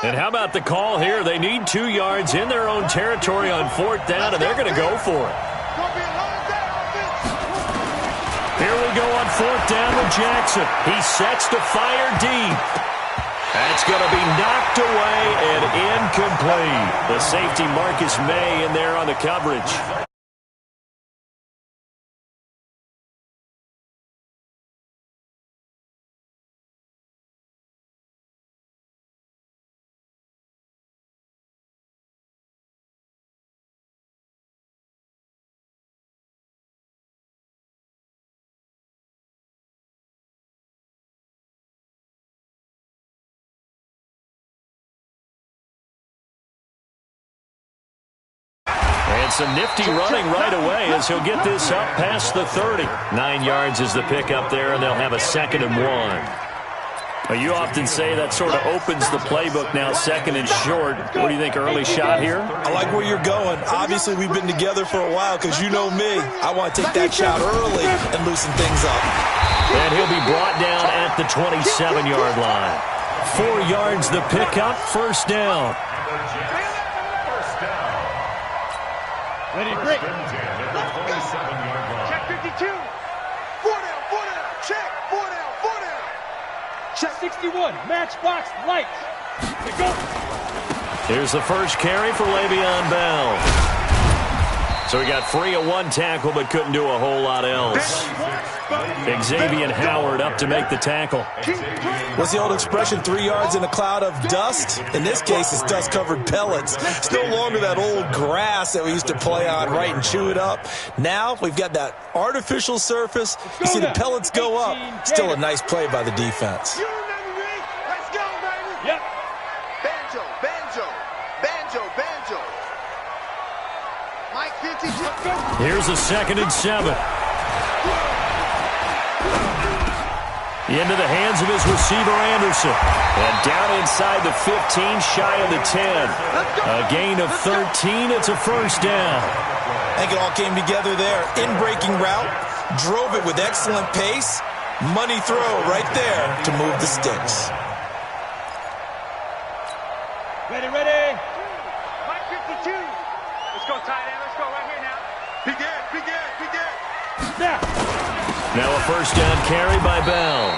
And how about the call here? They need 2 yards in their own territory on 4th down, and they're going to go for it. Here we go on 4th down with Jackson. He sets to fire deep. That's going to be knocked away and incomplete. The safety Marcus May in there on the coverage. And some nifty running right away as he'll get this up past the 30. 9 yards is the pickup there, and they'll have a 2nd and 1. You often say that sort of opens the playbook now, 2nd and short. What do you think, early shot here? I like where you're going. Obviously, we've been together for a while because you know me. I want to take that shot early and loosen things up. And he'll be brought down at the 27-yard line. 4 yards the pickup, 1st down. Ready, break. Check 52. 4 down, 4 down. Check, 4 down, 4 down. Check 61, matchbox, lights. Go. Here's the first carry for Le'Veon Bell. So he got free of 1 tackle but couldn't do a whole lot else. Xavier Howard up to make the tackle. What's the old expression, 3 yards in a cloud of dust? In this case, it's dust-covered pellets. It's no longer that old grass that we used to play on, right, and chew it up. Now we've got that artificial surface. You see the pellets go up. Still a nice play by the defense. Let's go, baby. Yep. Banjo, banjo, banjo, banjo. Mike 52. Here's a 2nd and 7. Into the hands of his receiver, Anderson. And down inside the 15, shy of the 10. A gain of 13. It's a 1st down. I think it all came together there. In-breaking route. Drove it with excellent pace. Money throw right there to move the sticks. Ready, ready. Mike 52. Let's go, tight end. Let's go right here now. Begin, begin, begin. Now. Now a 1st down carry by Bell.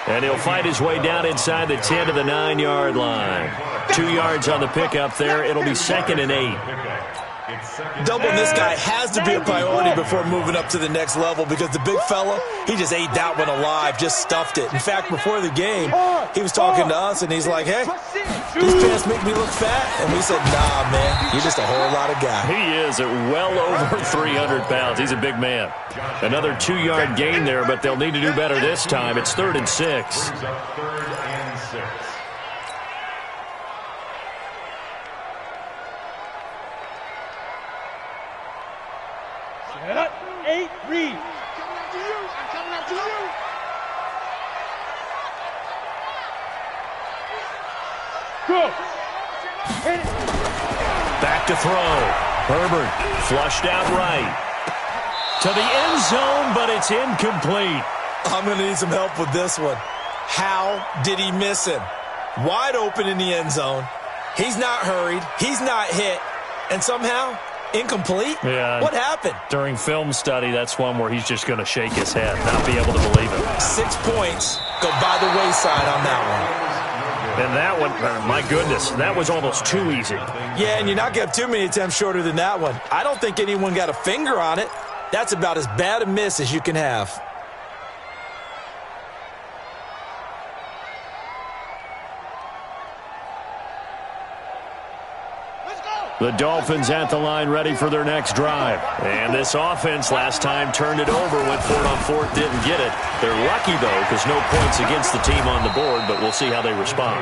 And he'll fight his way down inside the 10 to the 9-yard line. 2 yards on the pickup there. It'll be 2nd and 8. Doubling this guy has to be a priority before moving up to the next level because the big fella, he just ate that one alive, just stuffed it. In fact, before the game, he was talking to us, and he's like, hey, these pants make me look fat. And we said, nah, man, you're just a whole lot of guy. He is at well over 300 pounds. He's a big man. Another 2-yard gain there, but they'll need to do better this time. It's 3rd and 6. Set up. 8, read. I'm coming after you. Go. Hit it. Back to throw. Herbert flushed out right. To the end zone, but it's incomplete. I'm going to need some help with this one. How did he miss him? Wide open in the end zone. He's not hurried. He's not hit. And somehow, incomplete? Yeah. What happened? During film study, that's one where he's just going to shake his head, not be able to believe it. 6 points go by the wayside on that one. And that one, my goodness, that was almost too easy. Yeah, and you're not going to have too many attempts shorter than that one. I don't think anyone got a finger on it. That's about as bad a miss as you can have. The Dolphins at the line ready for their next drive. And this offense last time turned it over, went for it on 4th, didn't get it. They're lucky, though, because no points against the team on the board, but we'll see how they respond.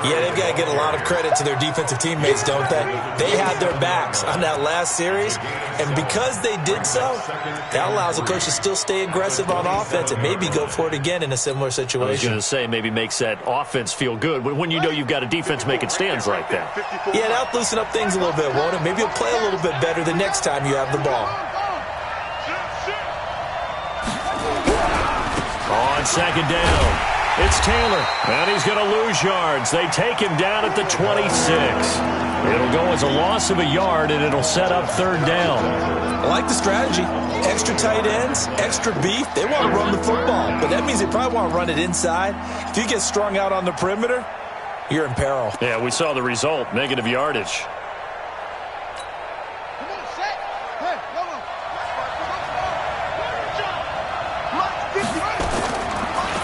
Yeah, they've got to get a lot of credit to their defensive teammates, don't they? They had their backs on that last series, and because they did so, that allows the coach to still stay aggressive on offense and maybe go for it again in a similar situation. I was going to say, maybe makes that offense feel good when you know you've got a defense making stands like that. Yeah, that'll loosen up things a little bit, won't it? Maybe you'll play a little bit better the next time you have the ball. On 2nd down. It's Taylor, and he's going to lose yards. They take him down at the 26. It'll go as a loss of a yard, and it'll set up third down. I like the strategy. Extra tight ends, extra beef. They want to run the football, but that means they probably want to run it inside. If you get strung out on the perimeter, you're in peril. Yeah, we saw the result, negative yardage.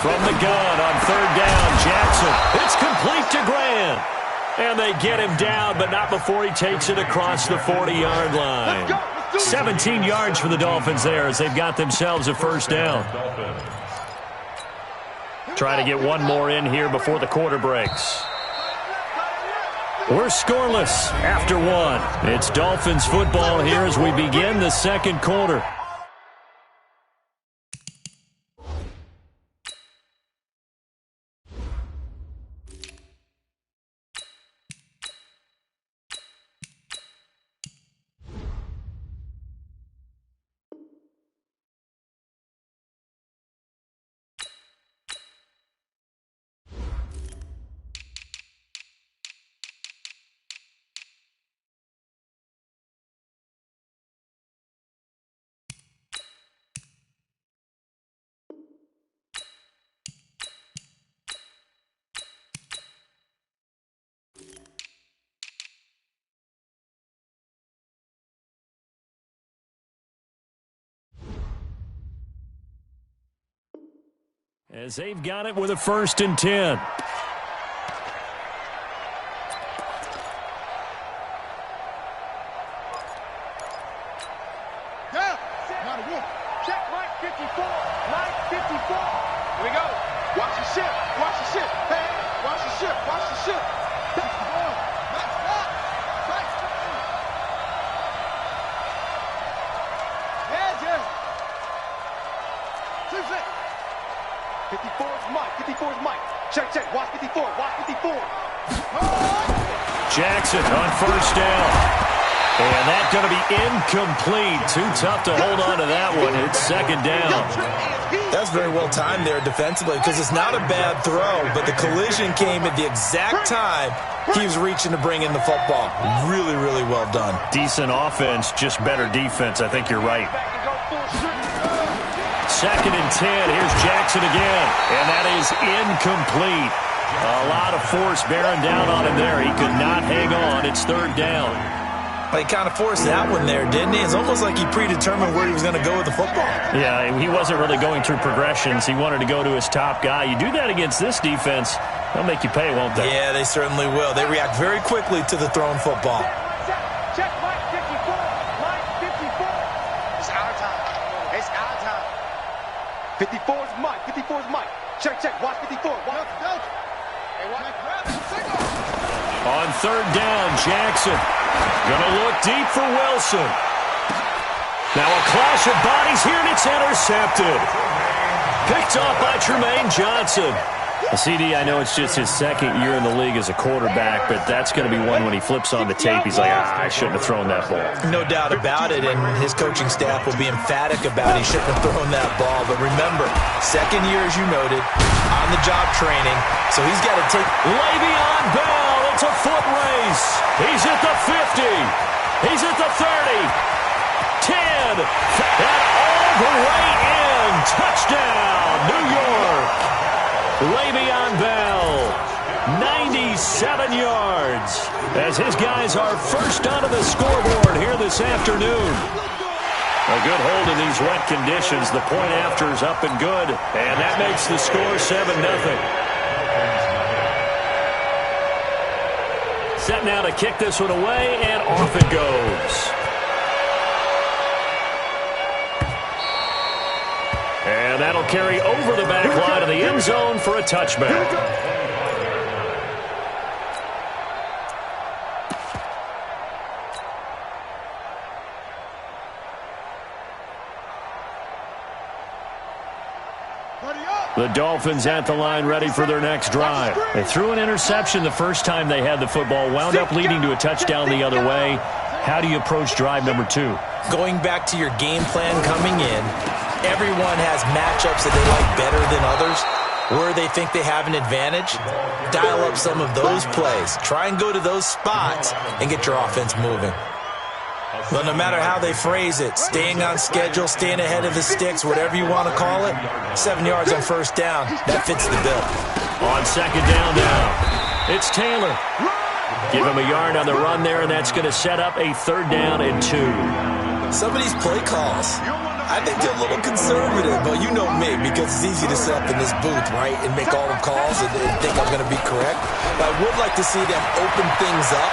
From the gun on third down, Jackson. It's complete to Grant. And they get him down, but not before he takes it across the 40-yard line. 17 yards for the Dolphins there as they've got themselves a first down. Try to get one more in here before the quarter breaks. We're scoreless after one. It's Dolphins football here as we begin the second quarter. As they've got it with a 1st and 10. Yeah. Check Mike 54. Mike 54. Here we go. Watch the ship. Watch the ship. Hey, watch the ship. Watch the ship. That's the ball. That's that. That's that. Yeah. 54 is Mike. 54 is Mike. Check. Watch 54. Watch 54. Jackson on first down. And that's going to be incomplete. Too tough to hold on to that one. It's second down. That's very well timed there defensively because it's not a bad throw, but the collision came at the exact time he was reaching to bring in the football. Really, really well done. Decent offense, just better defense. I think you're right. 2nd and 10. Here's Jackson again. And that is incomplete. A lot of force bearing down on him there. He could not hang on. It's third down. Well, he kind of forced that one there, didn't he? It's almost like he predetermined where he was going to go with the football. Yeah, he wasn't really going through progressions. He wanted to go to his top guy. You do that against this defense, they'll make you pay, won't they? Yeah, they certainly will. They react very quickly to the thrown football. Check Mike 54. Mike 54. It's our time. It's our time. 54 is Mike. 54 is Mike. Check. Watch 54. Watch. Hey, watch. On third down, Jackson. Gonna look deep for Wilson. Now a clash of bodies here, and it's intercepted. Picked off by Tremaine Johnson. CD, I know it's just his second year in the league as a quarterback, but that's going to be one when he flips on the tape. He's like, I shouldn't have thrown that ball. No doubt about it, and his coaching staff will be emphatic about he shouldn't have thrown that ball. But remember, second year, as you noted, on-the-job training, so he's got to take Le'Veon Bell. It's a foot race. He's at the 50. He's at the 30. 10. And all the way in. Touchdown, New York. Le'Veon Bell, 97 yards, as his guys are first onto the scoreboard here this afternoon. A good hold in these wet conditions. The point after is up and good, and that makes the score 7-0. Set now to kick this one away, and off it goes. And that'll carry over the back line of the end zone for a touchback. The Dolphins at the line ready for their next drive. They threw an interception the first time they had the football, wound up leading to a touchdown the other way. How do you approach drive number 2? Going back to your game plan coming in, everyone has matchups that they like better than others. where they think they have an advantage, dial up some of those plays. Try and go to those spots and get your offense moving. But no matter how they phrase it, staying on schedule, staying ahead of the sticks, whatever you want to call it, 7 yards on first down, that fits the bill. On second down now, it's Taylor. Give him a yard on the run there, and that's going to set up a 3rd down and 2. Some of these play calls, I think they're a little conservative, but you know me, because it's easy to sit up in this booth, right, and make all the calls and think I'm going to be correct. But I would like to see them open things up,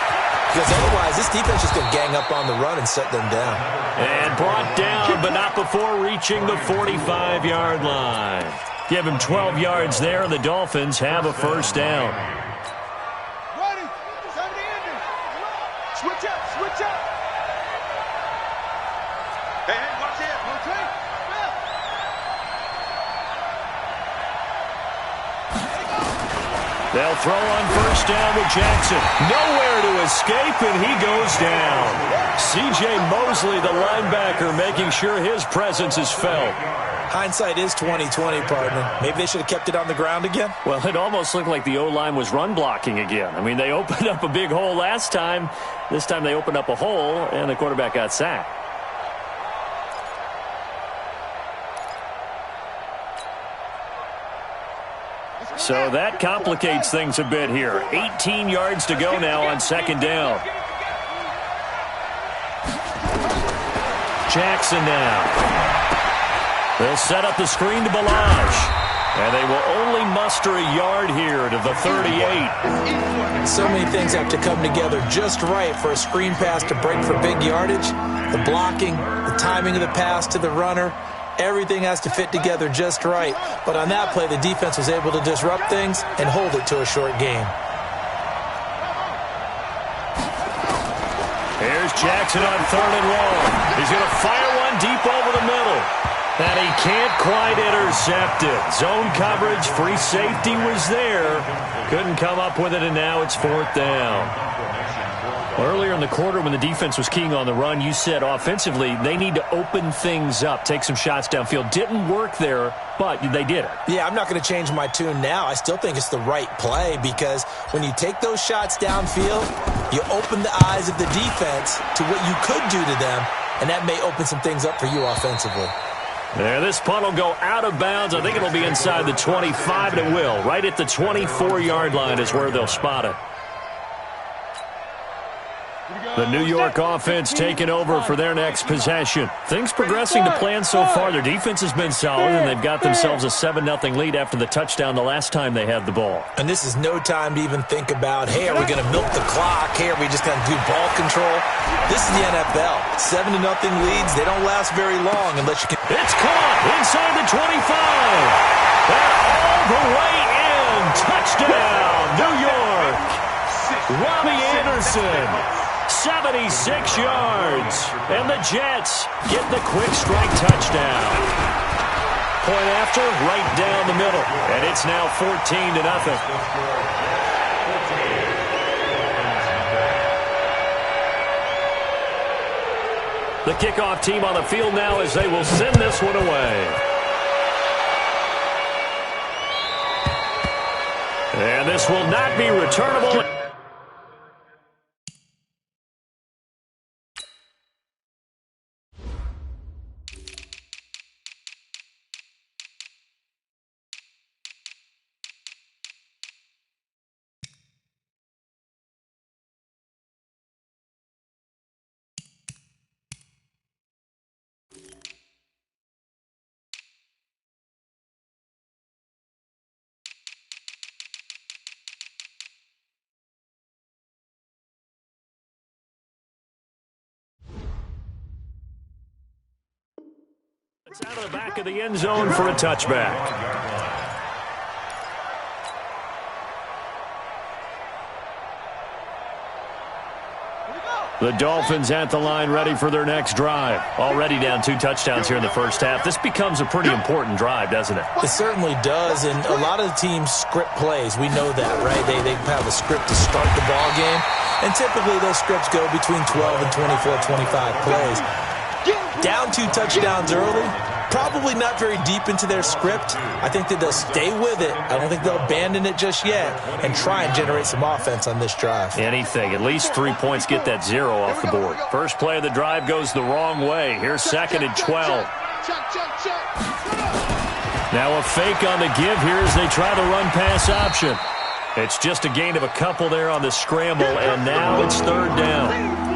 because otherwise this defense is going to gang up on the run and set them down. And brought down, but not before reaching the 45-yard line. Give him 12 yards there, and the Dolphins have a 1st down. Ready. 70 ending. Switch up. Switch up. Hey, watch it. Rotate. They'll throw on 1st down with Jackson. Nowhere to escape, and he goes down. C.J. Mosley, the linebacker, making sure his presence is felt. Hindsight is 20/20, partner. Maybe they should have kept it on the ground again. Well, it almost looked like the O-line was run blocking again. I mean, they opened up a big hole last time. This time they opened up a hole, and the quarterback got sacked. So that complicates things a bit here. 18 yards to go now on 2nd down. Jackson now. They'll set up the screen to Balazs. And they will only muster a yard here to the 38. So many things have to come together just right for a screen pass to break for big yardage. The blocking, the timing of the pass to the runner, everything has to fit together just right. But on that play, the defense was able to disrupt things and hold it to a short game. Here's Jackson on 3rd and long. He's going to fire one deep over the middle. And he can't quite intercept it. Zone coverage, free safety was there. Couldn't come up with it, and now it's 4th down. Earlier in the quarter when the defense was keying on the run, you said offensively they need to open things up, take some shots downfield. Didn't work there, but they did it. Yeah, I'm not going to change my tune now. I still think it's the right play because when you take those shots downfield, you open the eyes of the defense to what you could do to them, and that may open some things up for you offensively. There, this punt will go out of bounds. I think it'll be inside the 25, and it will. Right at the 24-yard line is where they'll spot it. The New York offense taking over for their next possession. Things progressing to plan so far. Their defense has been solid, and they've got themselves a 7-0 lead after the touchdown the last time they had the ball. And this is no time to even think about, hey, are we going to milk the clock? Hey, are we just going to do ball control? This is the NFL. 7-0 leads, they don't last very long unless you can. It's caught inside the 25. And all the way in. Touchdown, New York. Robbie Anderson. 76 yards, and the Jets get the quick strike touchdown. Point after, right down the middle, and it's now 14-0. The kickoff team on the field now as they will send this one away. And this will not be returnable. It's out of the back of the end zone for a touchback. The Dolphins at the line ready for their next drive. Already down 2 touchdowns here in the first half. This becomes a pretty important drive, doesn't it? It certainly does, and a lot of the teams script plays. We know that, right? They have a script to start the ball game, and typically those scripts go between 12 and 24, 25 plays. Down 2 touchdowns early, Probably not very deep into their script. I think that they'll stay with it. I don't think they'll abandon it just yet and try and generate some offense on this drive. Anything. At least 3 points, get that 0 off the board. First play of the drive goes the wrong way. Here's 2nd and 12. Now a fake on the give here as they try the run-pass option. It's just a gain of a couple there on the scramble, and now it's 3rd down.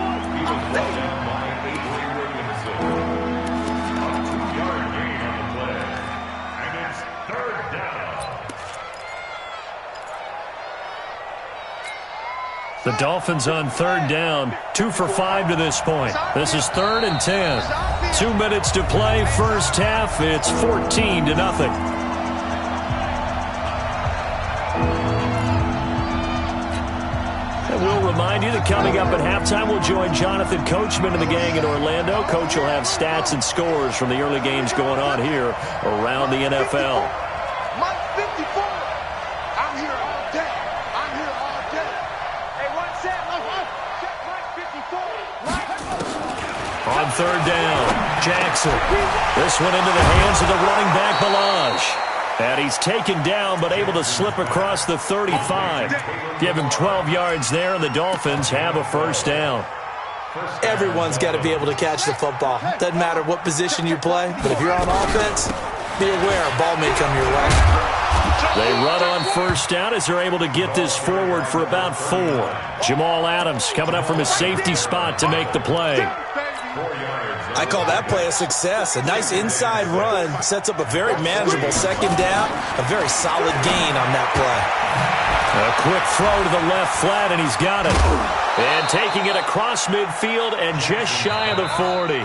The Dolphins on 3rd down, 2 for 5 to this point. This is 3rd and 10. 2 minutes to play, first half. It's 14-0. And we'll remind you that coming up at halftime, we'll join Jonathan Coachman and the gang in Orlando. Coach will have stats and scores from the early games going on here around the NFL. Mike 54. I'm here all day. I'm here all day. Hey, one set. Check Mike 54. On 3rd down, Jackson. This one into the hands of the running back, Balaj. And he's taken down, but able to slip across the 35. Give him 12 yards there, and the Dolphins have a first down. Everyone's got to be able to catch the football. Doesn't matter what position you play, but if you're on offense, be aware a ball may come your way. They run on first down as they're able to get this forward for about 4. Jamal Adams coming up from his safety spot to make the play. I call that play a success. A nice inside run sets up a very manageable 2nd down. A very solid gain on that play. A quick throw to the left flat, and he's got it. And taking it across midfield and just shy of the 40.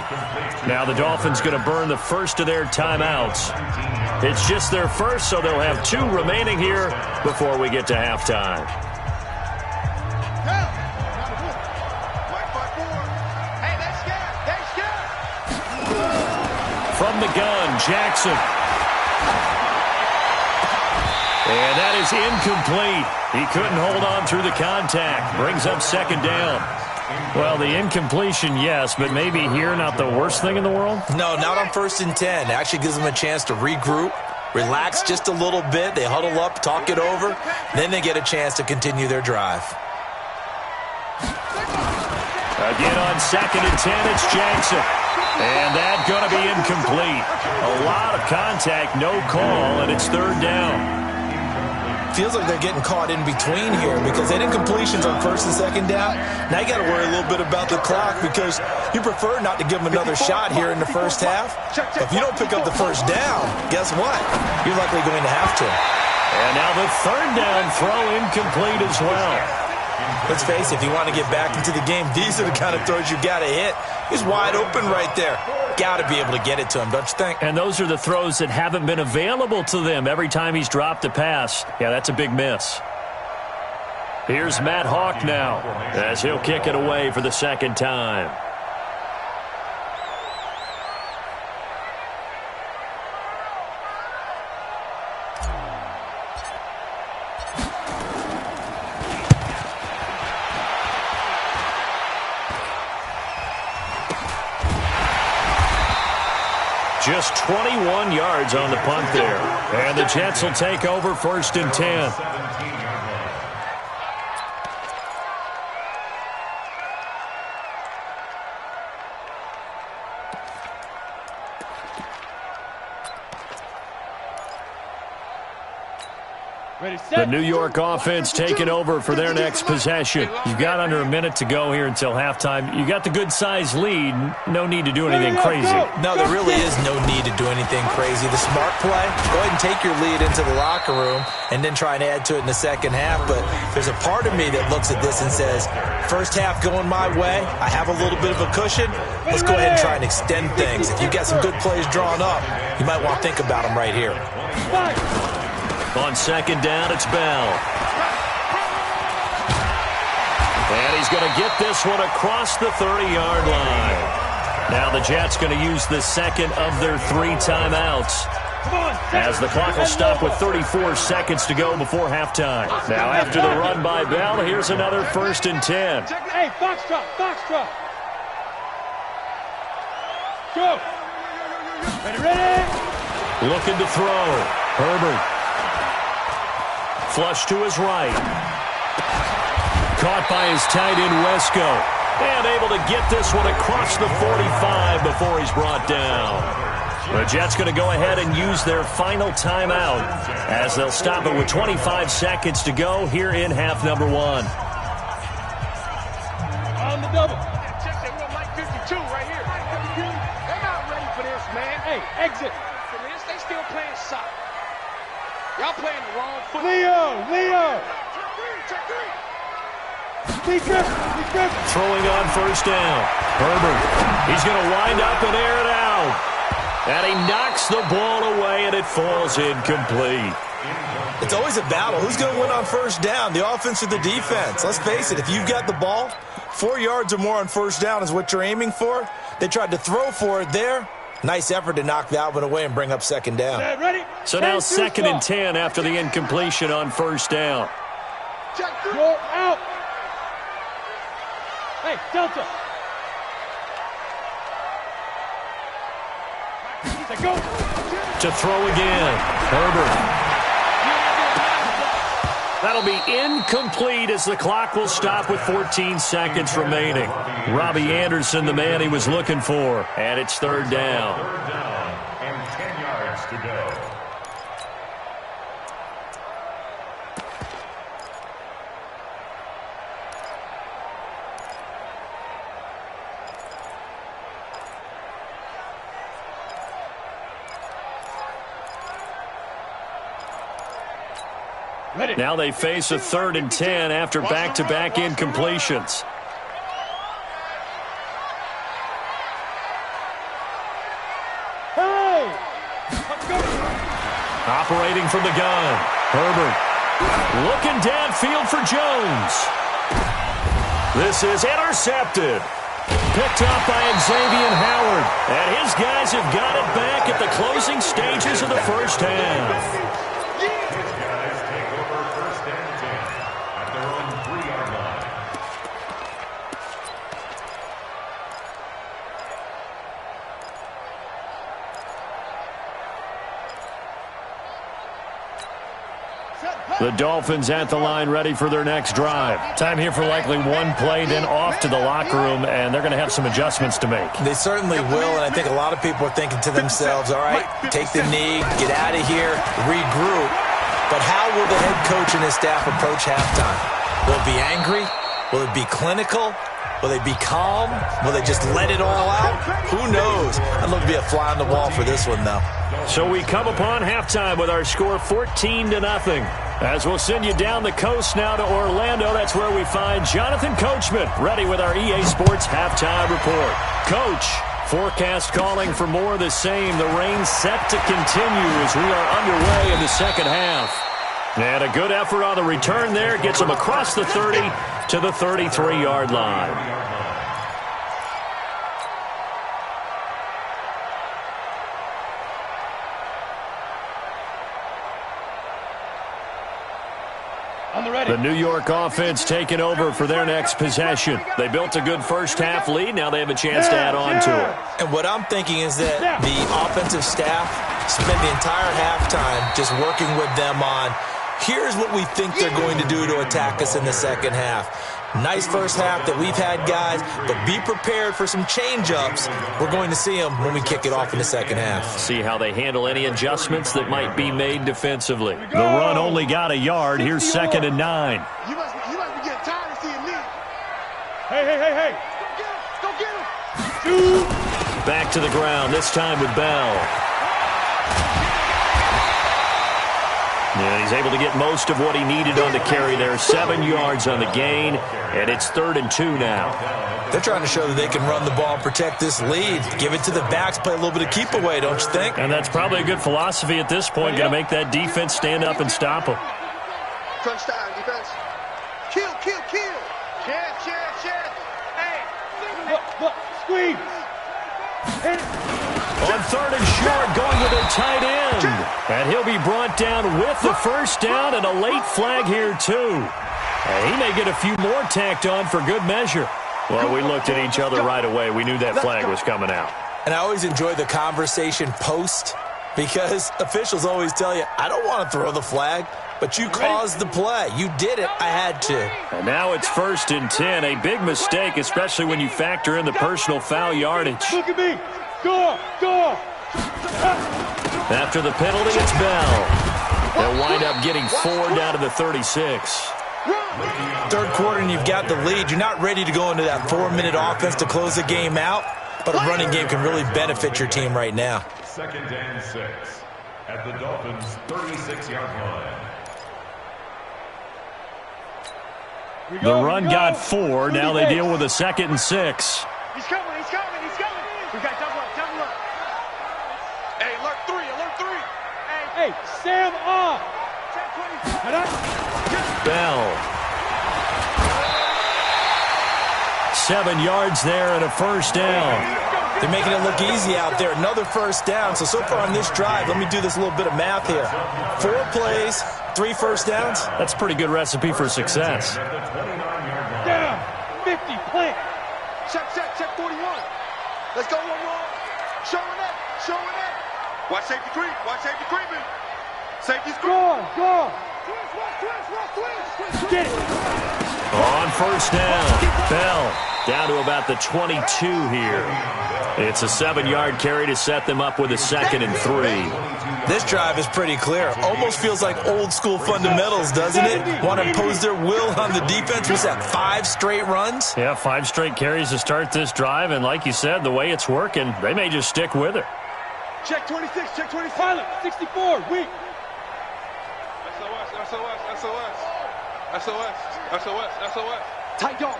Now the Dolphins going to burn the first of their timeouts. It's just their first, so they'll have 2 remaining here before we get to halftime. From the gun, Jackson. And that is incomplete. He couldn't hold on through the contact. Brings up 2nd down. Well, the incompletion, yes, but maybe here not the worst thing in the world? No, not on 1st and 10. It actually gives them a chance to regroup, relax just a little bit. They huddle up, talk it over. Then they get a chance to continue their drive. Again on 2nd and 10, it's Jackson. And that's going to be incomplete. A lot of contact, no call, and it's 3rd down. Feels like they're getting caught in between here because they had incompletions on 1st and 2nd down. Now you got to worry a little bit about the clock because you prefer not to give them another shot here in the first half. But if you don't pick up the 1st down, guess what? You're likely going to have to. And now the 3rd down throw incomplete as well. Let's face it, if you want to get back into the game, these are the kind of throws you got to hit. He's wide open right there. Got to be able to get it to him, don't you think? And those are the throws that haven't been available to them every time he's dropped a pass. Yeah, that's a big miss. Here's Matt Hawk now as he'll kick it away for the 2nd time. Just 21 yards on the punt there. And the Jets will take over 1st and 10. The New York offense taking over for their next possession. You've got under a minute to go here until halftime. You got the good-sized lead. No need to do anything crazy. No, there really is no need to do anything crazy. The smart play, go ahead and take your lead into the locker room and then try and add to it in the 2nd half. But there's a part of me that looks at this and says, first half going my way, I have a little bit of a cushion. Let's go ahead and try and extend things. If you've got some good plays drawn up, you might want to think about them right here. On 2nd down, it's Bell. And he's going to get this one across the 30-yard line. Now the Jets going to use the 2nd of their 3 timeouts, as the clock will stop with 34 seconds to go before halftime. Now after the run by Bell, here's another 1st and 10. Hey, foxtrot, foxtrot. Go. Ready, ready. Looking to throw. Herbert. Flush to his right. Caught by his tight end, Wesco. And able to get this one across the 45 before he's brought down. The Jets going to go ahead and use their final timeout as they'll stop it with 25 seconds to go here in half number 1. On the double. Check that little Mike 52 right here. They're not ready for this, man. Hey, exit. For this, they still playing soccer. Y'all playing the wrong foot. Leo. Check three. Be driven. Throwing on first down. Herbert. He's going to wind up and air it out. And he knocks the ball away, and it falls incomplete. It's always a battle. Who's going to win on first down, the offense or the defense? Let's face it, if you've got the ball, 4 yards or more on first down is what you're aiming for. They tried to throw for it there. Nice effort to knock that one away and bring up second down. Ready? So now 2nd and 10 after the incompletion on first down. Check three. You're out. Hey, Delta. Go. To throw again. Herbert. That'll be incomplete as the clock will stop with 14 seconds remaining. Robbie Anderson, the man he was looking for. And it's 3rd down. And 10 yards to go. Now they face a 3rd and 10 after back-to-back incompletions. Hey! Operating from the gun. Herbert. Looking downfield for Jones. This is intercepted. Picked up by Xavier Howard. And his guys have got it back at the closing stages of the first half. The Dolphins at the line ready for their next drive. Time here for likely one play, then off to the locker room, and they're going to have some adjustments to make. They certainly will, and I think a lot of people are thinking to themselves, all right, take the knee, get out of here, regroup. But how will the head coach and his staff approach halftime? Will it be angry? Will it be clinical? Will they be calm? Will they just let it all out? Who knows? I'd love to be a fly on the wall for this one, though. So we come upon halftime with our score 14-0. As we'll send you down the coast now to Orlando, that's where we find Jonathan Coachman ready with our EA Sports halftime report. Coach, forecast calling for more of the same. The rain set to continue as we are underway in the second half. And a good effort on the return there gets them across the 30 to the 33-yard line. The New York offense taking over for their next possession. They built a good first half lead. Now they have a chance to add on to it. And what I'm thinking is that the offensive staff spent the entire halftime just working with them on, here's what we think they're going to do to attack us in the second half. Nice first half that we've had, guys, but be prepared for some change-ups. We're going to see them when we kick it off in the second half. See how they handle any adjustments that might be made defensively. The run only got a yard. Here's 2nd and 9. You must be getting tired of seeing me. Hey. Go get him. Back to the ground, this time with Bell. And he's able to get most of what he needed on the carry there. 7 yards on the gain, and it's 3rd and 2 now. They're trying to show that they can run the ball and protect this lead. Give it to the backs, play a little bit of keep away, don't you think? And that's probably a good philosophy at this point. Going to make that defense stand up and stop them. Crunch time, defense. Kill. Chance. Hey. Look, squeeze. On 3rd and short, going with a tight end. And he'll be brought down with the first down and a late flag here, too. And he may get a few more tacked on for good measure. Well, we looked at each other right away. We knew that flag was coming out. And I always enjoy the conversation post. because officials always tell you, I don't want to throw the flag, but you caused the play. You did it. I had to. And now it's 1st and 10. A big mistake, especially when you factor in the personal foul yardage. Look at me. Go. After the penalty, it's Bell. They'll wind up getting 4 down to the 36. Third quarter and you've got the lead. You're not ready to go into that 4-minute offense to close the game out, but a running game can really benefit your team right now. 2nd and 6 at the Dolphins' 36-yard line. The run got 4. Now they deal with a 2nd and 6. He's coming. We got double up. Hey, alert 3. Hey, Sam off. Bell. 7 yards there and a 1st down. They're making it look easy out there. Another 1st down. So far on this drive, let me do this little bit of math here. 4 plays, 3 1st downs. That's a pretty good recipe for success. Down. 50, plant. Check 41. Let's go, 1 more. Showing it. Watch safety creeping. Safety's creeping. Go. Get it. On 1st down, Bell down to about the 22 here. It's a 7-yard carry to set them up with a 2nd and 3. This drive is pretty clear. Almost feels like old school fundamentals, doesn't it? Want to impose their will on the defense. What's that, 5 straight runs? Yeah, 5 straight carries to start this drive, and like you said, the way it's working, they may just stick with it. Check 26. Pilot, 64, weak. SOS. Tight dog.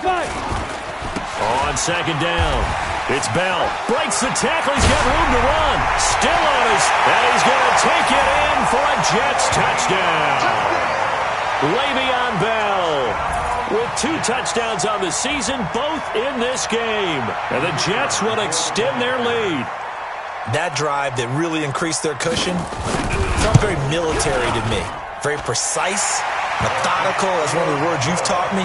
Five. On 2nd down, it's Bell. Breaks the tackle. He's got room to run. Still on his, and he's going to take it in for a Jets touchdown. Le'Veon Bell with 2 touchdowns on the season, both in this game. And the Jets will extend their lead. That drive that really increased their cushion felt very military to me. Very precise, methodical, that's one of the words you've taught me.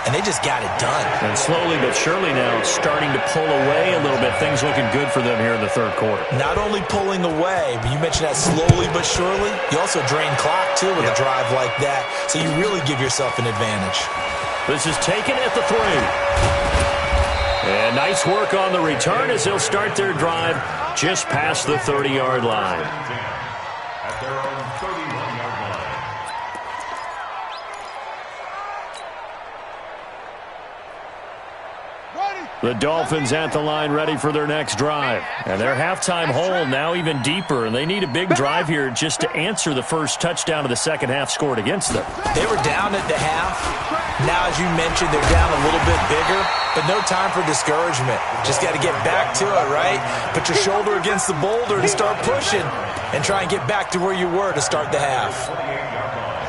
And they just got it done. And slowly but surely now starting to pull away a little bit. Things looking good for them here in the 3rd quarter. Not only pulling away, but you mentioned that slowly but surely. You also drain clock, too, with a drive like that. So you really give yourself an advantage. This is taken at the 3. And nice work on the return as they'll start their drive just past the 30-yard line. At their own 31-yard line. The Dolphins at the line ready for their next drive. And their halftime hole now even deeper, and they need a big drive here just to answer the first touchdown of the second half scored against them. They were down at the half. Now, as you mentioned, they're down a little bit bigger, but no time for discouragement. Just got to get back to it, right? Put your shoulder against the boulder and start pushing and try and get back to where you were to start the half.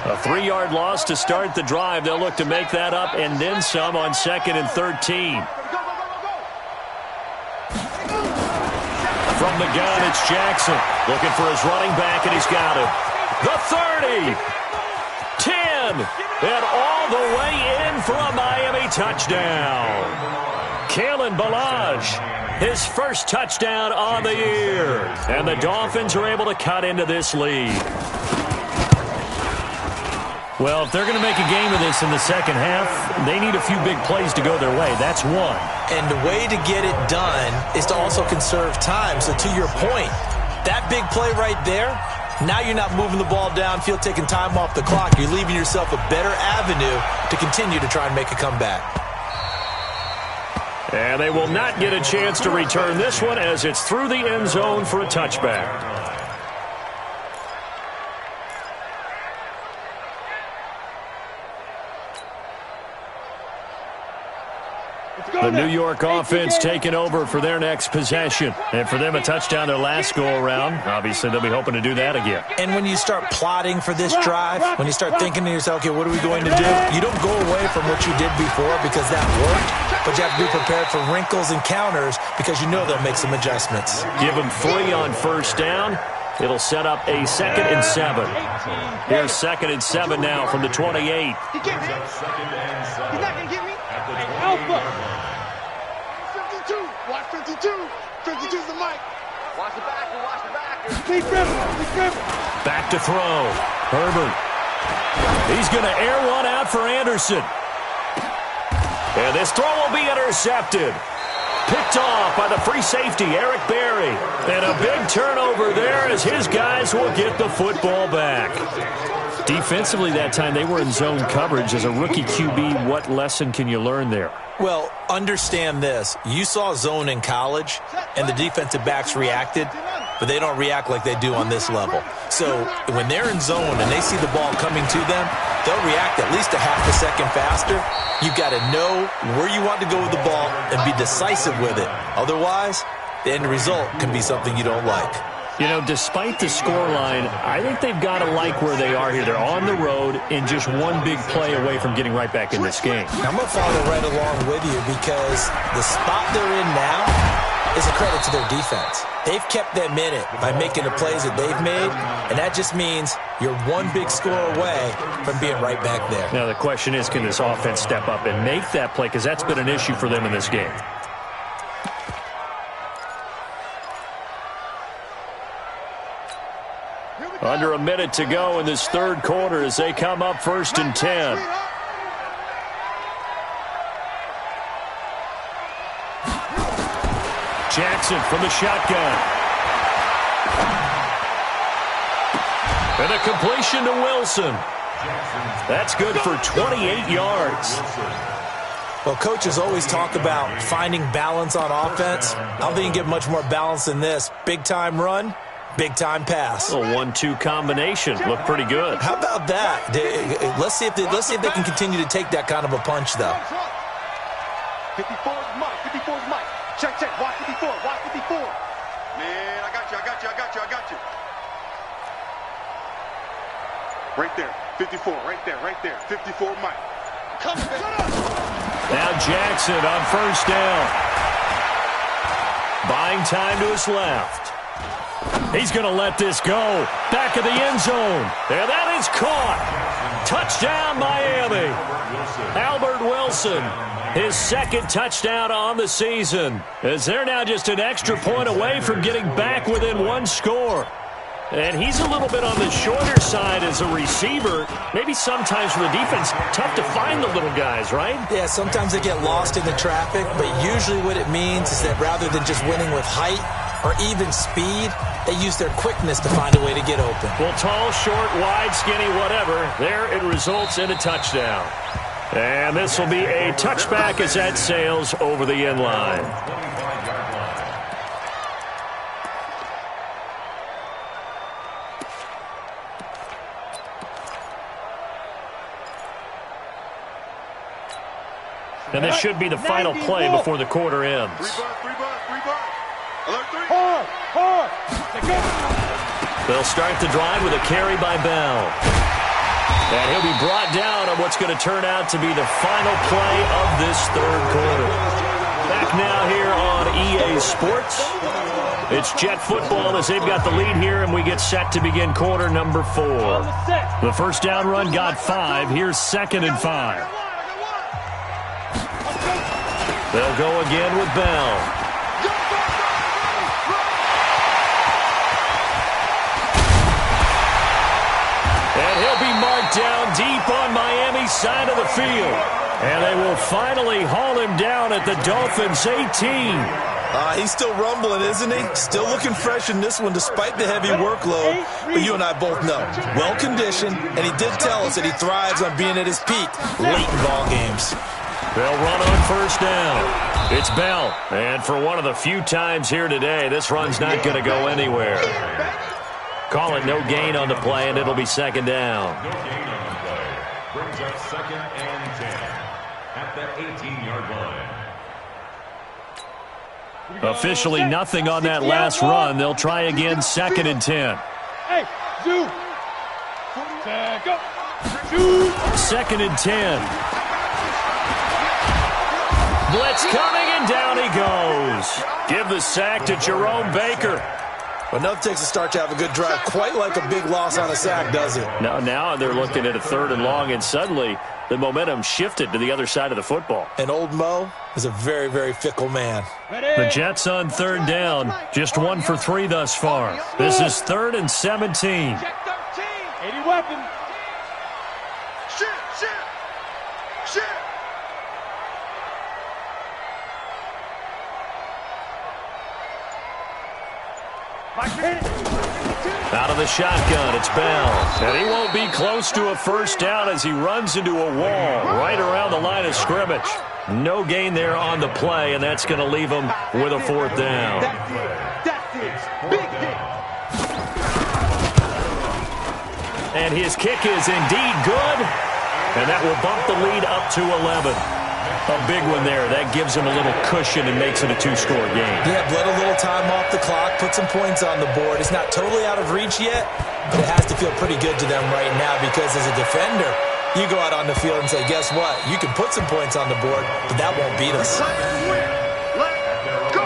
A 3-yard loss to start the drive. They'll look to make that up and then some on 2nd and 13. From the gun, it's Jackson. Looking for his running back, and he's got it. The 30. 10. And all the way in for a Miami touchdown. Kalen Ballage, his first touchdown on the year. And the Dolphins are able to cut into this lead. Well, if they're going to make a game of this in the second half, they need a few big plays to go their way. That's one. And the way to get it done is to also conserve time. So to your point, that big play right there, now you're not moving the ball downfield, taking time off the clock. You're leaving yourself a better avenue to continue to try and make a comeback. And they will not get a chance to return this one as it's through the end zone for a touchback. The New York offense taking over for their next possession. And for them, a touchdown their last go-around. Obviously, they'll be hoping to do that again. And when you start plotting for this drive, when you start thinking to yourself, okay, what are we going to do? You don't go away from what you did before because that worked, but you have to be prepared for wrinkles and counters because you know they'll make some adjustments. Give them 3 on first down. It'll set up a 2nd and 7. Here's 2nd and 7 now from the 28. He can't hit. He's not going to get me. Alpha. 52. Watch 52. 52's the mic. Watch the backer, watch the backer. Lead dribble. Back to throw. Herbert. He's going to air one out for Anderson. And this throw will be intercepted. Picked off by the free safety, Eric Berry. And a big turnover there as his guys will get the football back. Defensively that time, they were in zone coverage. As a rookie QB, what lesson can you learn there? Well, understand this. You saw zone in college, and the defensive backs reacted, but they don't react like they do on this level. So when they're in zone and they see the ball coming to them, they'll react at least a half a second faster. You've got to know where you want to go with the ball and be decisive with it. Otherwise, the end result can be something you don't like. You know, despite the scoreline, I think they've got to like where they are here. They're on the road and just one big play away from getting right back in this game. I'm going to follow right along with you because the spot they're in now is a credit to their defense. They've kept them in it by making the plays that they've made, and that just means you're one big score away from being right back there. Now, the question is, can this offense step up and make that play? Because that's been an issue for them in this game. Under a minute to go in this third quarter as they come up 1st and 10. Jackson from the shotgun. And a completion to Wilson. That's good for 28 yards. Well, coaches always talk about finding balance on offense. I don't think you can get much more balance than this. Big-time run, big-time pass. A 1-2 combination. Looked pretty good. How about that? Let's see if they can continue to take that kind of a punch, though. 54's Mike. 54's Mike. Check. Watch 54. Watch 54. Man, I got you. Right there. 54. Right there. 54 Mike. Come on. Now Jackson on 1st down. Buying time to his left. He's going to let this go. Back of the end zone. And that is caught. Touchdown, Miami. Albert Wilson, his second touchdown on the season, as they're now just an extra point away from getting back within one score. And he's a little bit on the shorter side as a receiver. Maybe sometimes for the defense, tough to find the little guys, right? Yeah, sometimes they get lost in the traffic, but usually what it means is that rather than just winning with height or even speed, they use their quickness to find a way to get open. Well, tall, short, wide, skinny, whatever, there it results in a touchdown. And this will be a touchback as that sails over the end line. And this should be the final play before the quarter ends. Free ball. Alert 3. Hard. They'll start the drive with a carry by Bell. And he'll be brought down on what's going to turn out to be the final play of this third quarter. Back now here on EA Sports. It's Jet football as they've got the lead here, and we get set to begin quarter number 4. The first down run got 5. Here's 2nd and 5. They'll go again with Bell. And he'll be marked down deep on Miami's side of the field. And they will finally haul him down at the Dolphins' 18. He's still rumbling, isn't he? Still looking fresh in this one despite the heavy workload. But you and I both know, well-conditioned, and he did tell us that he thrives on being at his peak late in ball games. They'll run on first down. It's Bell. And for one of the few times here today, this run's not going to go anywhere. Call it no gain on the play, and it'll be 2nd down. No gain on the play. Brings up 2nd and 10 at the 18-yard line. Officially nothing on that last run. They'll try again 2nd and 10. Hey, Zoo. Go. Zoo. 2nd and 10. Blitz coming, and down he goes. Give the sack to Jerome Baker. Well, enough takes a start to have a good drive. Quite like a big loss on a sack, does it? Now they're looking at a 3rd and long, and suddenly the momentum shifted to the other side of the football. And old Mo is a very, very fickle man. The Jets on 3rd down, just 1 for 3 thus far. This is 3rd and 17. Check 13. 80 weapon. Shit. Out of the shotgun, it's Bell. And he won't be close to a first down as he runs into a wall right around the line of scrimmage. No gain there on the play, and that's going to leave him with a 4th down. That's it. Big hit. And his kick is indeed good, and that will bump the lead up to 11. A big one there. That gives him a little cushion and makes it a 2-score game. Yeah, bled a little time off the clock, put some points on the board. It's not totally out of reach yet, but it has to feel pretty good to them right now because as a defender, you go out on the field and say, guess what? You can put some points on the board, but that won't beat us. Let's go.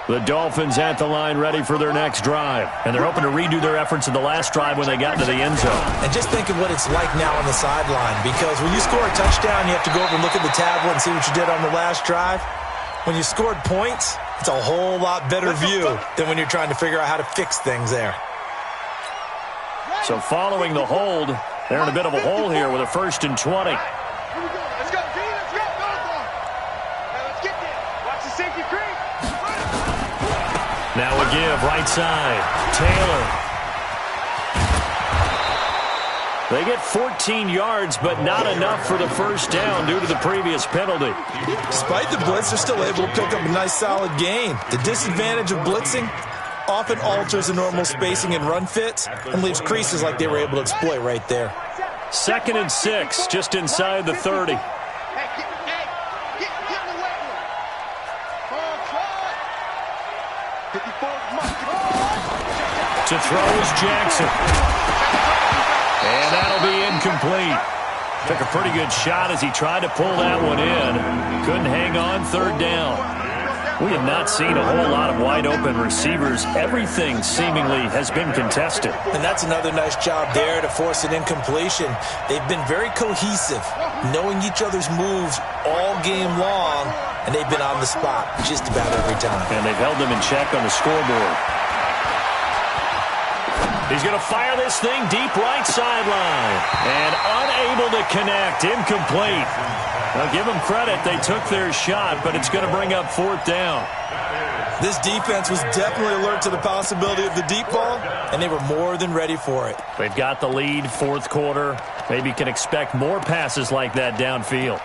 The Dolphins at the line ready for their next drive. And they're hoping to redo their efforts in the last drive when they got into the end zone. And just think of what it's like now on the sideline, because when you score a touchdown, you have to go over and look at the tablet and see what you did on the last drive. When you scored points, it's a whole lot better view than when you're trying to figure out how to fix things there. So following the hold, they're in a bit of a hole here with a 1st and 20. Let's go, D. Let's go. Let's get there. Watch the safety creep. Now a give, right side. Taylor. They get 14 yards, but not enough for the first down due to the previous penalty. Despite the blitz, they're still able to pick up a nice, solid gain. The disadvantage of blitzing often alters the normal spacing and run fits and leaves creases like they were able to exploit right there. 2nd and 6, just inside the 30. Get in the way. To throw is Jackson. And that'll be incomplete. Took a pretty good shot as he tried to pull that one in. Couldn't hang on 3rd down. We have not seen a whole lot of wide-open receivers. Everything seemingly has been contested. And that's another nice job there to force an incompletion. They've been very cohesive, knowing each other's moves all game long, and they've been on the spot just about every time. And they've held them in check on the scoreboard. He's going to fire this thing deep right sideline. And unable to connect. Incomplete. Now, give them credit. They took their shot, but it's going to bring up 4th down. This defense was definitely alert to the possibility of the deep ball, and they were more than ready for it. They've got the lead, 4th quarter. Maybe can expect more passes like that downfield.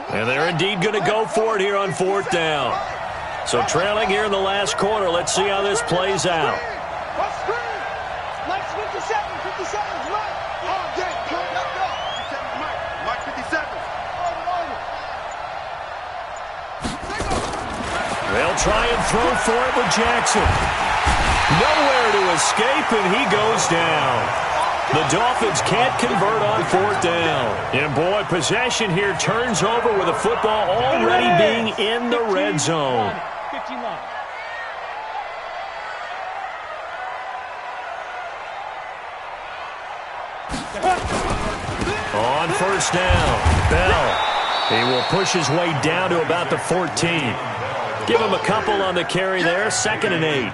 And they're indeed going to go for it here on 4th down. So trailing here in the last quarter. Let's see how this plays out. Let's screen. Mike 57. 57's right. Oh, dang. Let's go. 57's Mike. Mike 57. They'll try and throw for it with Jackson. Nowhere to escape, and he goes down. The Dolphins can't convert on 4th down. And, boy, possession here turns over with the football already being in the red zone. 15 line. On 1st down, Bell. He will push his way down to about the 14. Give him a couple on the carry there, 2nd and 8.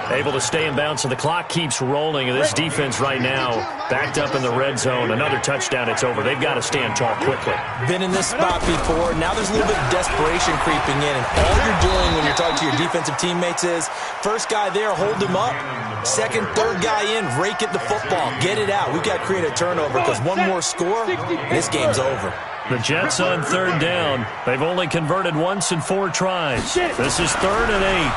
Able to stay in bounds, so the clock keeps rolling, and this defense right now backed up in the red zone. Another touchdown, it's over. They've got to stand tall quickly. Been in this spot before. Now there's a little bit of desperation creeping in, and all you're doing when you're talking to your defensive teammates is, first guy there, hold him up. Second, third guy in, rake at the football. Get it out. We've got to create a turnover because one more score, and this game's over. The Jets on 3rd down. They've only converted once in 4 tries. This is 3rd and 8.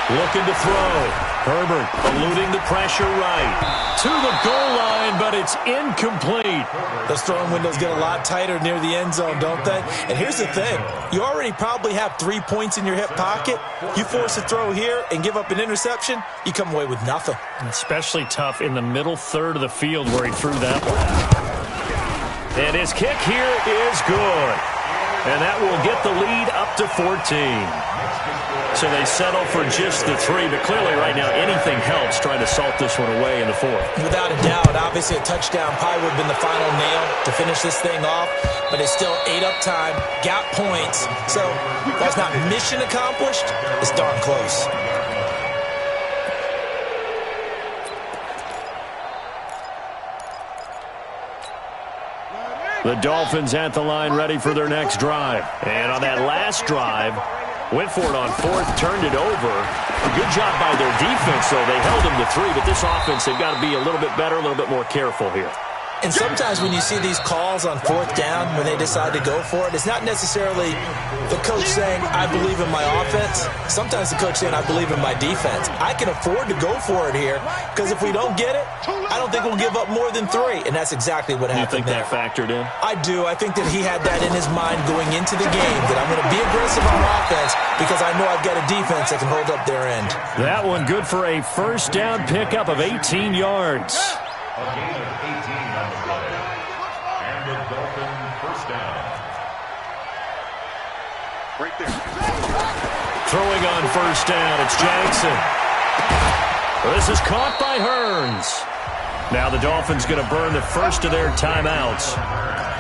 Looking to throw. Herbert eluding the pressure right. To the goal line, but it's It's incomplete. Those throwing windows get a lot tighter near the end zone, don't they? And here's the thing. You already probably have 3 points in your hip pocket. You force a throw here and give up an interception, you come away with nothing. Especially tough in the middle third of the field where he threw that one. And his kick here is good. And that will get the lead up to 14. So they settle for just the 3, but clearly right now anything helps trying to salt this one away in the 4th. Without a doubt, obviously a touchdown probably would have been the final nail to finish this thing off, but it's still ate up time, got points. So that's not mission accomplished, it's darn close. The Dolphins at the line ready for their next drive. And on that last drive, went for it on 4th, turned it over. Good job by their defense, though. They held them to 3, but this offense, they've got to be a little bit better, a little bit more careful here. And sometimes when you see these calls on 4th down, when they decide to go for it, it's not necessarily the coach saying, I believe in my offense. Sometimes the coach saying, I believe in my defense. I can afford to go for it here, because if we don't get it, I don't think we'll give up more than 3. And that's exactly what happened. You think that factored in? I do. I think that he had that in his mind going into the game, that I'm going to be aggressive on offense because I know I've got a defense that can hold up their end. That one good for a first down pickup of 18 yards. A gain of 18 on the play. And the Dolphin first down. Right there. Throwing on first down, it's Jackson. This is caught by Hearns. Now the Dolphins going to burn the first of their timeouts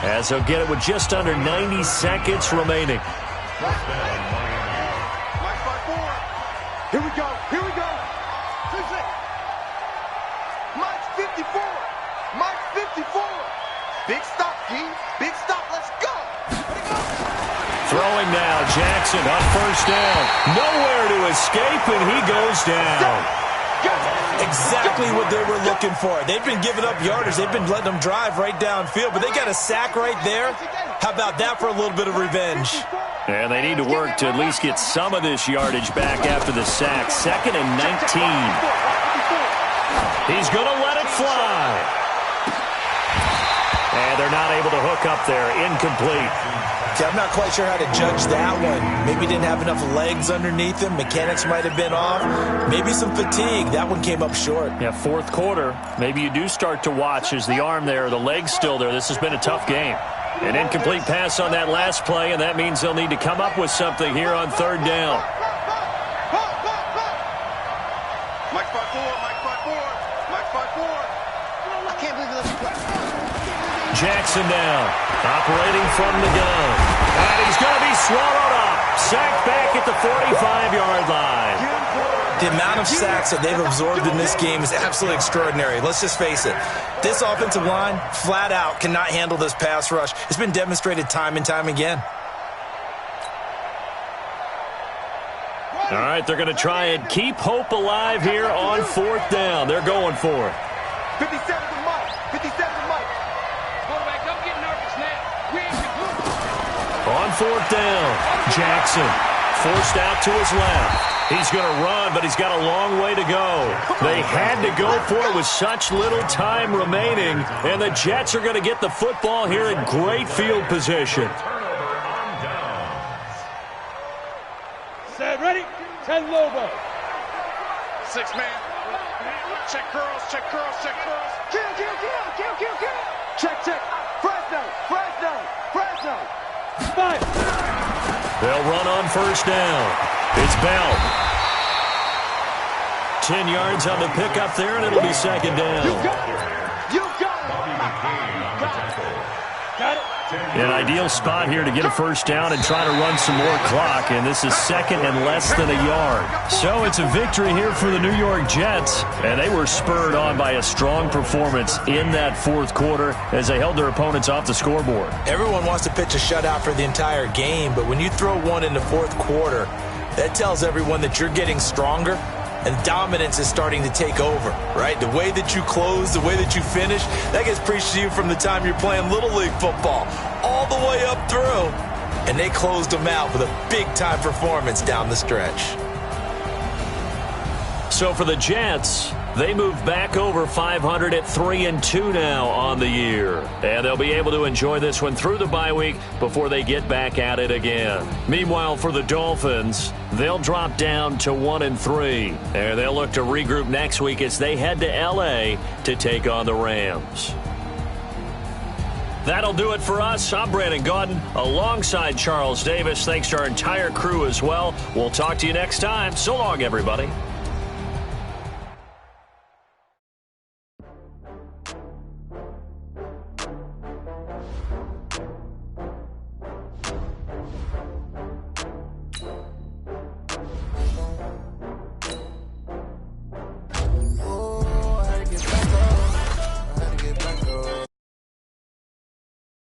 as they'll get it with just under 90 seconds remaining. First down, Miami. Mike 5-4. Here we go. Here we go. Mike's 54. Mike's 54. Big stop, G. Big stop. Let's go. Throwing now, Jackson on first down. Nowhere to escape, and he goes down. Exactly what they were looking for. They've been giving up yardage. They've been letting them drive right downfield, but they got a sack right there. How about that for a little bit of revenge? And they need to work to at least get some of this yardage back after the sack. 2nd and 19. He's going to let it fly. And they're not able to hook up there. Incomplete. See, I'm not quite sure how to judge that one. Maybe didn't have enough legs underneath him. Mechanics might have been off. Maybe some fatigue. That one came up short. Yeah, 4th quarter. Maybe you do start to watch as the arm there, the leg's still there. This has been a tough game. An incomplete pass on that last play, and that means they'll need to come up with something here on 3rd down. Mike 5-4. Mike 5-4. Mike 5-4. I can't believe that's play. Jackson now, operating from the gun. And he's going to be swallowed up. Sacked back at the 45-yard line. The amount of sacks that they've absorbed in this game is absolutely extraordinary. Let's just face it. This offensive line, flat out, cannot handle this pass rush. It's been demonstrated time and time again. All right, they're going to try and keep hope alive here on 4th down. They're going for it. 57 to Mike. 57 to Mike. Quarterback, don't get nervous now. We ain't On 4th down, Jackson forced out to his left. He's going to run, but he's got a long way to go. They had to go for it with such little time remaining, and the Jets are going to get the football here in great field position. Turnover on downs. Set, ready? 10 Lobo. 6 man. Check curls, check curls, check curls. Kill, kill, kill, kill, kill, kill. Check, check. Fresno, Fresno, Fresno. 5. They'll run on first down. It's Bell. 10 yards on the pickup there, and it'll be 2nd down. You got it. You got it. Bobby McCain on the tackle. Got it. An ideal spot here to get a first down and try to run some more clock, and this is 2nd and less than a yard. So it's a victory here for the New York Jets, and they were spurred on by a strong performance in that 4th quarter as they held their opponents off the scoreboard. Everyone wants to pitch a shutout for the entire game, but when you throw one in the 4th quarter, that tells everyone that you're getting stronger and dominance is starting to take over, right? The way that you close, the way that you finish, that gets preached to you from the time you're playing Little League football all the way up through. And they closed them out with a big-time performance down the stretch. So for the Jets, They move back over 500 at 3-2 now on the year. And they'll be able to enjoy this one through the bye week before they get back at it again. Meanwhile, for the Dolphins, they'll drop down to 1-3. And they'll look to regroup next week as they head to L.A. to take on the Rams. That'll do it for us. I'm Brandon Gaudin alongside Charles Davis. Thanks to our entire crew as well. We'll talk to you next time. So long, everybody.